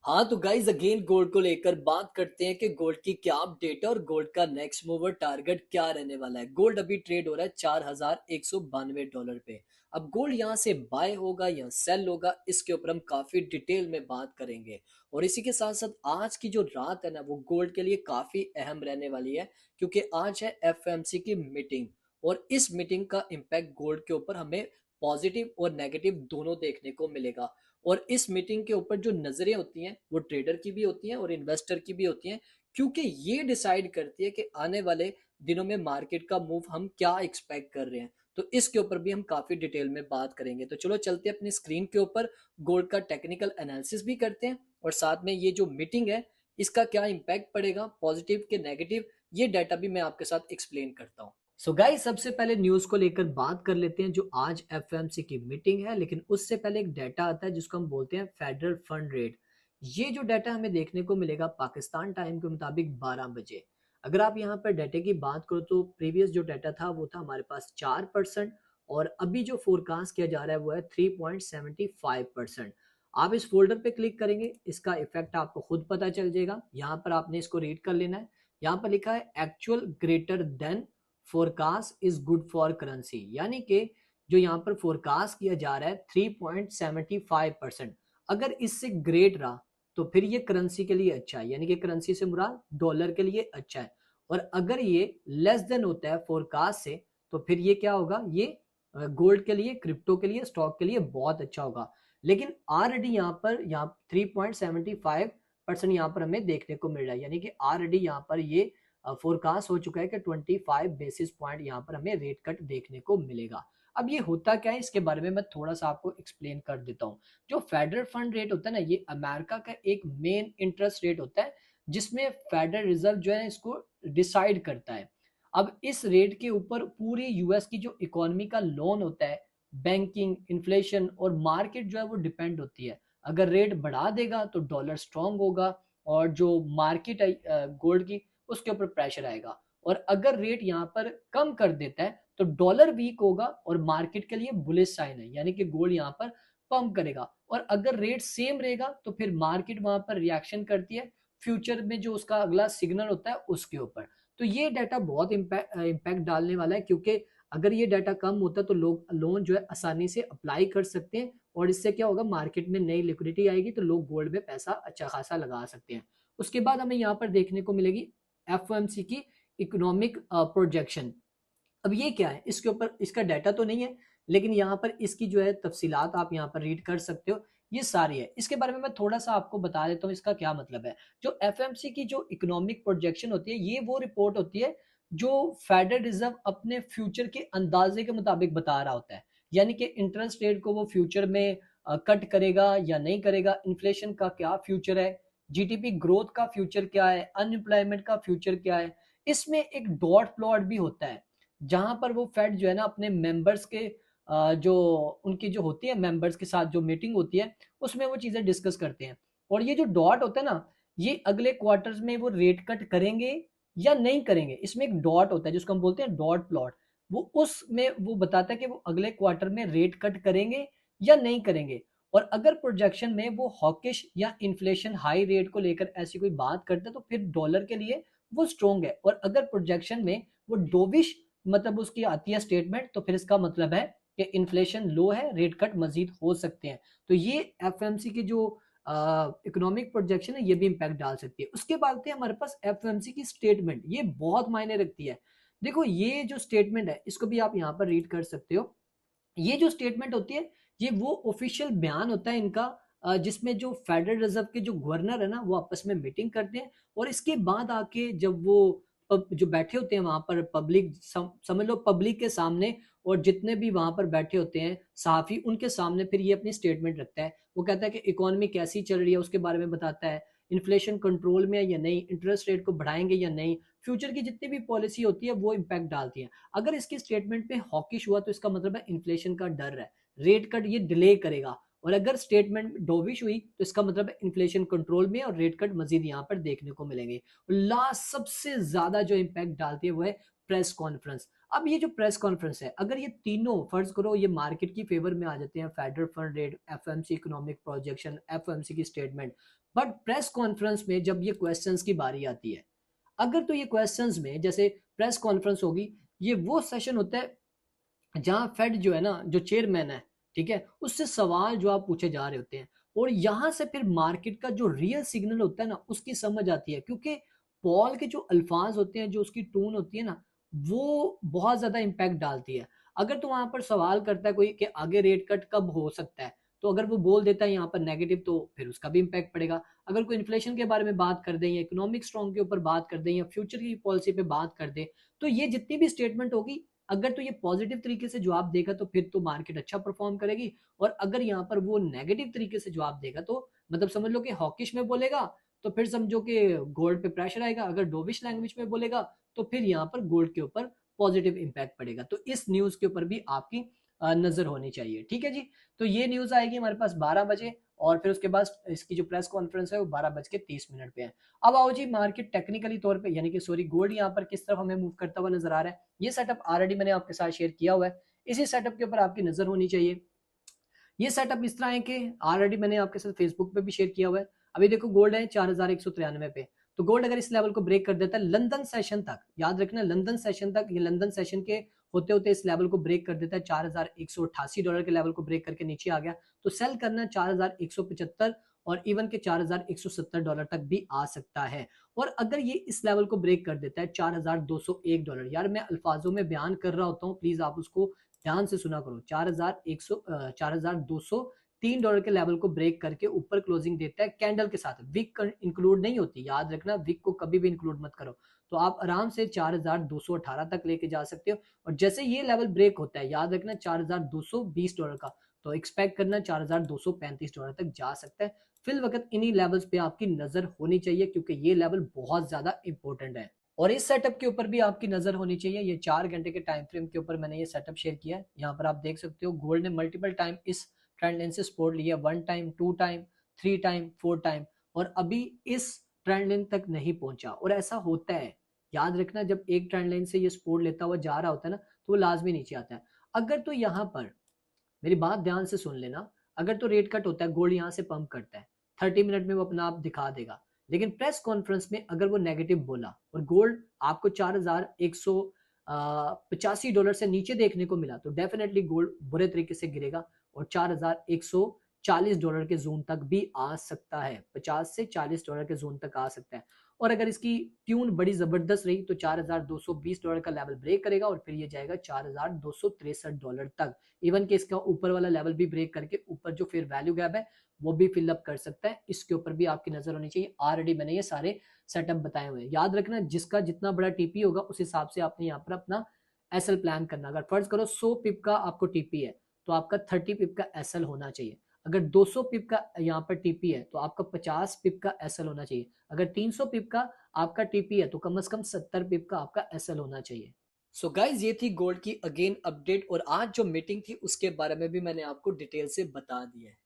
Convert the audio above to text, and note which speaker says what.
Speaker 1: हाँ तो guys again gold को लेकर बात करते हैं कि गोल्ड की क्या अपडेट है और गोल्ड का नेक्स्ट मूवर टारगेट क्या रहने वाला है। गोल्ड अभी ट्रेड हो रहा है $4,192 पे। अब गोल्ड यहाँ से बाय होगा या सेल होगा, इसके ऊपर हम काफी डिटेल में बात करेंगे। और इसी के साथ साथ आज की जो रात है ना, वो गोल्ड के लिए काफी अहम रहने वाली है, क्योंकि आज है एफएमसी की मीटिंग। और इस मीटिंग का इम्पैक्ट गोल्ड के ऊपर हमें पॉजिटिव और नेगेटिव दोनों देखने को मिलेगा। और इस मीटिंग के ऊपर जो नजरें होती हैं वो ट्रेडर की भी होती हैं और इन्वेस्टर की भी होती हैं, क्योंकि ये डिसाइड करती है कि आने वाले दिनों में मार्केट का मूव हम क्या एक्सपेक्ट कर रहे हैं। तो इसके ऊपर भी हम काफी डिटेल में बात करेंगे। तो चलो चलते हैं अपनी स्क्रीन के ऊपर, गोल्ड का टेक्निकल एनालिसिस भी करते हैं और साथ में ये जो मीटिंग है इसका क्या इम्पैक्ट पड़ेगा, पॉजिटिव के नेगेटिव, ये डाटा भी मैं आपके साथ एक्सप्लेन करता हूँ। सो गाइस सबसे पहले न्यूज को लेकर बात कर लेते हैं जो आज एफएमसी की मीटिंग है, लेकिन उससे पहले एक डाटा आता है जिसको हम बोलते हैं फेडरल फंड रेट। ये जो डाटा हमें देखने को मिलेगा पाकिस्तान टाइम के मुताबिक 12 बजे। अगर आप यहाँ पर डाटे की बात करो तो प्रीवियस जो डाटा था वो था हमारे पास 4%, और अभी जो फोरकास्ट किया जा रहा है वो है 3.75%। आप इस फोल्डर पे क्लिक करेंगे, इसका इफेक्ट आपको खुद पता चल जाएगा। यहाँ पर आपने इसको रीड कर लेना है। यहाँ पर लिखा है actual greater than forecast is good for currency, यानी कि जो यहाँ पर फोरकास्ट किया जा रहा है 3.75%, अगर इससे ग्रेट रहा तो फिर ये करेंसी के लिए अच्छा है, यानी कि करेंसी से मुराद डॉलर के लिए अच्छा है। और अगर ये लेस देन होता है फोरकास्ट से तो फिर ये क्या होगा, ये गोल्ड के लिए, क्रिप्टो के लिए, स्टॉक के लिए बहुत अच्छा होगा। लेकिन ऑलरेडी यहाँ 3.75% यहाँ पर हमें देखने को मिल रहा है, यानी कि ऑलरेडी यहाँ पर ये फोरकास्ट हो चुका है कि 25 बेसिस पॉइंट यहाँ पर हमें रेट कट देखने को मिलेगा। अब ये होता क्या है इसके बारे में मैं थोड़ा सा आपको एक्सप्लेन कर देता हूँ। जो फेडरल फंड रेट होता है ना, ये अमेरिका का एक मेन इंटरेस्ट रेट होता है, जिसमें फेडरल रिजर्व जो है इसको डिसाइड करता है। अब इस रेट के ऊपर पूरी यूएस की जो इकोनॉमी का लोन होता है, बैंकिंग, इन्फ्लेशन और मार्केट जो है वो डिपेंड होती है। अगर रेट बढ़ा देगा तो डॉलर स्ट्रांग होगा, और जो मार्केट है गोल्ड की, उसके ऊपर प्रेशर आएगा। और अगर रेट यहाँ पर कम कर देता है तो डॉलर वीक होगा और मार्केट के लिए बुलिश साइन है, यानी कि गोल्ड यहाँ पर पंप करेगा। और अगर रेट सेम रहेगा तो फिर मार्केट वहां पर रिएक्शन करती है फ्यूचर में जो उसका अगला सिग्नल होता है उसके ऊपर। तो ये डाटा बहुत इम्पैक्ट डालने वाला है, क्योंकि अगर ये डाटा कम होता तो लोग लोन जो है आसानी से अप्लाई कर सकते हैं, और इससे क्या होगा, मार्केट में नई लिक्विडिटी आएगी तो लोग गोल्ड में पैसा अच्छा खासा लगा सकते हैं। उसके बाद हमें यहाँ पर देखने को मिलेगी एफओएमसी की इकोनॉमिक प्रोजेक्शन। अब ये क्या है, इसके ऊपर इसका डाटा तो नहीं है, लेकिन यहाँ पर इसकी जो है तफसीलात आप यहाँ पर रीड कर सकते हो। ये सारी है, इसके बारे में मैं थोड़ा सा आपको बता देता हूँ इसका क्या मतलब है। जो एफएमसी की जो इकोनॉमिक प्रोजेक्शन होती है, ये वो रिपोर्ट होती है जो फेडरल रिजर्व अपने फ्यूचर के अंदाजे के मुताबिक बता रहा होता है, यानी कि इंटरेस्ट रेट को वो फ्यूचर में कट करेगा या नहीं करेगा, इन्फ्लेशन का क्या फ्यूचर है, जीडीपी ग्रोथ का फ्यूचर क्या है, अनएम्प्लॉयमेंट का फ्यूचर क्या है। इसमें एक डॉट प्लॉट भी होता है, जहां पर वो फेड जो है ना अपने मेंबर्स के जो उनकी जो होती है मेंबर्स के साथ जो मीटिंग होती है उसमें वो चीजें डिस्कस करते हैं। और ये जो डॉट होता है ना, ये अगले क्वार्टर्स में वो रेट कट करेंगे या नहीं करेंगे, इसमें एक डॉट होता है जिसको हम बोलते हैं डॉट प्लॉट। वो उसमें वो बताता है कि वो अगले क्वार्टर में रेट कट करेंगे या नहीं करेंगे। और अगर प्रोजेक्शन में वो हॉकिश या इन्फ्लेशन हाई रेट को लेकर ऐसी कोई बात करते हैं तो फिर डॉलर के लिए वो स्ट्रोंग है। और अगर प्रोजेक्शन में वो डोविश मतलब उसकी आती है स्टेटमेंट, तो फिर इसका मतलब है कि इन्फ्लेशन लो है, रेट कट मजीद हो सकते हैं। तो ये एफएमसी की जो इकोनॉमिक प्रोजेक्शन है ये भी इंपैक्ट डाल सकती है। उसके बाद है हमारे पास एफएमसी की स्टेटमेंट, ये बहुत मायने रखती है। देखो ये जो स्टेटमेंट है इसको भी आप यहाँ पर रीड कर सकते हो। ये जो स्टेटमेंट होती है ये वो ऑफिशियल बयान होता है इनका, जिसमें जो फेडरल रिजर्व के जो गवर्नर है ना वो आपस में मीटिंग करते हैं। और इसके बाद आके जब वो जो बैठे होते हैं वहां पर पब्लिक, समझ लो पब्लिक के सामने, और जितने भी वहां पर बैठे होते हैं सहाफी उनके सामने, फिर ये अपनी स्टेटमेंट रखता है। वो कहता है कि इकोनॉमी कैसी चल रही है उसके बारे में बताता है, इन्फ्लेशन कंट्रोल में है या नहीं, इंटरेस्ट रेट को बढ़ाएंगे या नहीं, फ्यूचर की जितनी भी पॉलिसी होती है वो इम्पैक्ट डालती है। अगर इसकी स्टेटमेंट पे हॉकिश हुआ तो इसका मतलब है इन्फ्लेशन का डर है, रेट कट ये डिले करेगा। और अगर स्टेटमेंट डोविश हुई तो इसका मतलब है इन्फ्लेशन कंट्रोल में और रेट कट मजीद यहाँ पर देखने को मिलेंगे। लास्ट सबसे ज्यादा जो इम्पैक्ट डालती है वो है प्रेस कॉन्फ्रेंस। अब ये जो प्रेस कॉन्फ्रेंस है, अगर ये तीनों फर्ज करो ये मार्केट की फेवर में आ जाते हैं, federal fund rate, FMC economic projection, FMC की स्टेटमेंट, बट प्रेस कॉन्फ्रेंस में जब ये क्वेश्चंस की बारी आती है, अगर तो ये क्वेश्चंस में जैसे प्रेस कॉन्फ्रेंस होगी, ये वो सेशन होता है जहां फेड जो है ना, जो चेयरमैन है, ठीक है, उससे सवाल जवाब पूछे जा रहे होते हैं, और यहां से फिर मार्केट का जो रियल सिग्नल होता है ना उसकी समझ आती है, क्योंकि पॉल के जो अल्फाज होते हैं, जो उसकी टोन होती है ना, वो बहुत ज्यादा इम्पैक्ट डालती है। अगर तो वहां पर सवाल करता है कोई कि आगे रेट कट कब हो सकता है, तो अगर वो बोल देता है यहाँ पर नेगेटिव, तो फिर उसका भी इम्पैक्ट पड़ेगा। अगर कोई इन्फ्लेशन के बारे में बात कर दे, या इकोनॉमिक स्ट्रॉन्ग के ऊपर बात कर दे, या फ्यूचर की पॉलिसी पे बात कर दे, तो ये जितनी भी स्टेटमेंट होगी, अगर तो ये पॉजिटिव तरीके से जवाब देगा तो फिर तो मार्केट अच्छा परफॉर्म करेगी, और अगर यहाँ पर वो नेगेटिव तरीके से जवाब देगा तो मतलब समझ लो कि हॉकिश में बोलेगा, तो फिर समझो कि गोल्ड पे प्रेशर आएगा। अगर डोविश लैंग्वेज में बोलेगा तो फिर यहाँ पर गोल्ड के ऊपर पॉजिटिव इंपैक्ट पड़ेगा। तो इस न्यूज के ऊपर भी आपकी नजर होनी चाहिए, ठीक है जी। तो ये न्यूज आएगी हमारे पास 12 बजे, और फिर उसके बाद इसकी जो प्रेस कॉन्फ्रेंस है वो 12:30 पे है। अब आओ जी मार्केट टेक्निकली तौर पे, यानी कि सॉरी गोल्ड यहाँ पर किस तरफ हमें मूव करता हुआ नजर आ रहा है। ये सेटअप ऑलरेडी मैंने आपके साथ शेयर किया हुआ है, इसी सेटअप के ऊपर आपकी नजर होनी चाहिए। ये सेटअप इस तरह है कि ऑलरेडी मैंने आपके साथ फेसबुक पे भी शेयर किया हुआ है। अभी देखो गोल्ड है 4193 पे, तो गोल्ड अगर इस लेवल को ब्रेक कर देता है लंदन सेशन तक, याद रखना लंदन सेशन तक, ये लंदन सेशन के होते होते इस लेवल को ब्रेक कर देता है, $4188 के लेवल को ब्रेक करके नीचे आ गया, तो सेल करना 4175 और इवन के $4170 तक भी आ सकता है। और अगर ये इस लेवल को ब्रेक कर देता है $4201, यार मैं अल्फाजों में बयान कर रहा होता हूँ, प्लीज आप उसको ध्यान से सुना करो, 4203 के लेवल को ब्रेक करके ऊपर क्लोजिंग देता है कैंडल के साथ, विक इंक्लूड नहीं होती, याद रखना विक को कभी भी इंक्लूड मत करो। तो आप आराम से 4218 तक लेके जा सकते हो, और जैसे ये लेवल ब्रेक होता है, याद रखना $4220 का, तो एक्सपेक्ट करना $4235 तक जा सकता है। फिल वक्त इन्हीं लेवल्स पे आपकी नजर होनी चाहिए, क्योंकि ये लेवल बहुत ज्यादा इंपॉर्टेंट है। और इस सेटअप के ऊपर भी आपकी नजर होनी चाहिए, ये 4 घंटे के टाइम फ्रेम के ऊपर मैंने ये सेटअप शेयर किया है। यहाँ पर आप देख सकते हो गोल्ड ने मल्टीपल टाइम इस ट्रेंड लाइन से सपोर्ट लिया, 1 टाइम, 2 टाइम, 3 टाइम, 4 टाइम, और अभी इस ट्रेंड लाइन तक नहीं पहुंचा। और ऐसा होता है, याद रखना जब एक ट्रेंड लाइन से ये सपोर्ट लेता हुआ जा रहा होता है ना, तो वो लाजमी नीचे आता है। अगर तो यहाँ पर मेरी बात ध्यान से सुन लेना, अगर तो रेट कट होता है, गोल्ड यहाँ से पंप करता है, 30 मिनट में वो अपना आप दिखा देगा। लेकिन प्रेस कॉन्फ्रेंस में अगर वो नेगेटिव बोला और गोल्ड आपको $4185 से नीचे देखने को मिला, तो डेफिनेटली गोल्ड बुरे तरीके से गिरेगा, और $4140 के जोन तक भी आ सकता है, $50 से $40 के जोन तक आ सकता है। और अगर इसकी ट्यून बड़ी जबरदस्त रही तो $4220 का लेवल ब्रेक करेगा, और फिर ये जाएगा $4263 तक। इवन कि इसका ऊपर वाला लेवल भी ब्रेक करके ऊपर जो फिर वैल्यू गैप है वो भी फिलअप कर सकता है। इसके ऊपर भी आपकी नजर होनी चाहिए, ऑलरेडी मैंने ये सारे सेटअप बताए हुए हैं। याद रखना जिसका जितना बड़ा टीपी होगा उस हिसाब से आपने यहाँ पर अपना एसएल प्लान करना। अगर फर्ज करो 100 पिप का आपको टीपी है, तो आपका 30 पिप का एसएल होना चाहिए। अगर 200 पिप का यहाँ पर टीपी है, तो आपका 50 पिप का एसएल होना चाहिए। अगर 300 पिप का आपका टीपी है, तो कम से कम 70 पिप का आपका एसएल होना चाहिए। सो गाइज ये थी गोल्ड की अगेन अपडेट, और आज जो मीटिंग थी उसके बारे में भी मैंने आपको डिटेल से बता दी है।